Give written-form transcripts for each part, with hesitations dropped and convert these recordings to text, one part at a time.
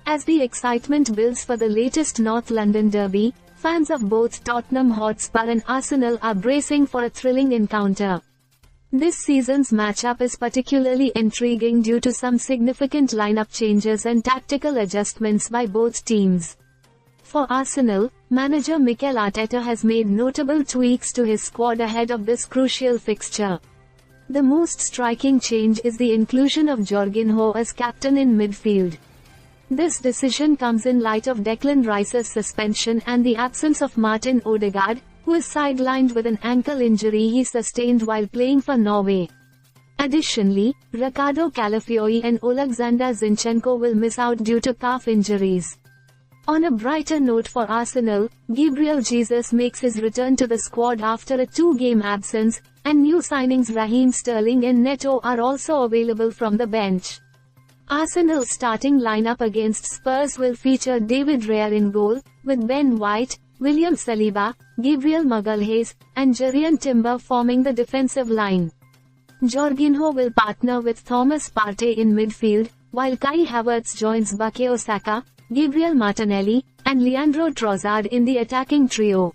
As the excitement builds for the latest North London derby, fans of both Tottenham Hotspur and Arsenal are bracing for a thrilling encounter. This season's matchup is particularly intriguing due to some significant lineup changes and tactical adjustments by both teams. For Arsenal, manager Mikel Arteta has made notable tweaks to his squad ahead of this crucial fixture. The most striking change is the inclusion of Jorginho as captain in midfield. This decision comes in light of Declan Rice's suspension and the absence of Martin Odegaard, who is sidelined with an ankle injury he sustained while playing for Norway. Additionally, Ricardo Calafiori and Oleksandr Zinchenko will miss out due to calf injuries. On a brighter note for Arsenal, Gabriel Jesus makes his return to the squad after a 2-game absence, and new signings Raheem Sterling and Neto are also available from the bench. Arsenal's starting lineup against Spurs will feature David Raya in goal, with Ben White, William Saliba, Gabriel Magalhaes, and Jurrien Timber forming the defensive line. Jorginho will partner with Thomas Partey in midfield, while Kai Havertz joins Bukayo Saka, Gabriel Martinelli, and Leandro Trossard in the attacking trio.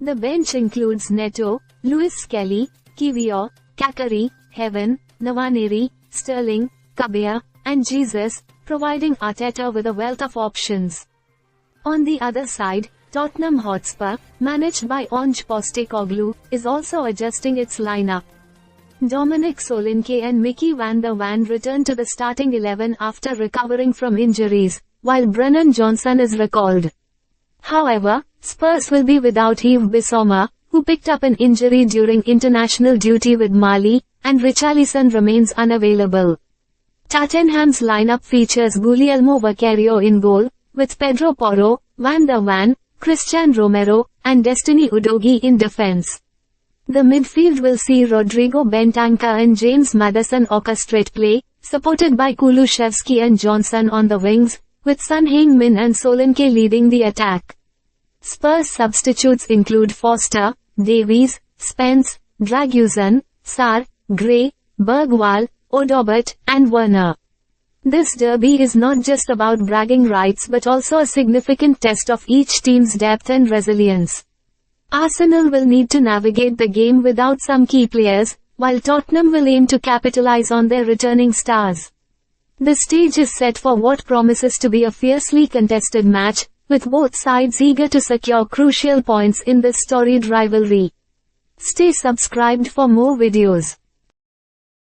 The bench includes Neto, Lewis Skelly, Kiwior, Kakari, Heaven, Nwaneri, Sterling, Kabea, and Jesus, providing Arteta with a wealth of options. On the other side, Tottenham Hotspur, managed by Ange Postecoglou, is also adjusting its lineup. Dominic Solanke and Mickey van der Ven return to the starting 11 after recovering from injuries, while Brennan Johnson is recalled. However, Spurs will be without Yves Bissouma, who picked up an injury during international duty with Mali, and Richarlison remains unavailable. Tottenham's lineup features Guglielmo Vicario in goal, with Pedro Porro, Van der Ven, Christian Romero, and Destiny Udogie in defense. The midfield will see Rodrigo Bentancur and James Maddison orchestrate play, supported by Kulusevski and Johnson on the wings, with Son Heung-min and Solanke leading the attack. Spurs substitutes include Foster, Davies, Spence, Dragusin, Sarr, Gray, Bergwall, Odobert, and Werner. This derby is not just about bragging rights but also a significant test of each team's depth and resilience. Arsenal will need to navigate the game without some key players, while Tottenham will aim to capitalize on their returning stars. The stage is set for what promises to be a fiercely contested match, with both sides eager to secure crucial points in this storied rivalry. Stay subscribed for more videos.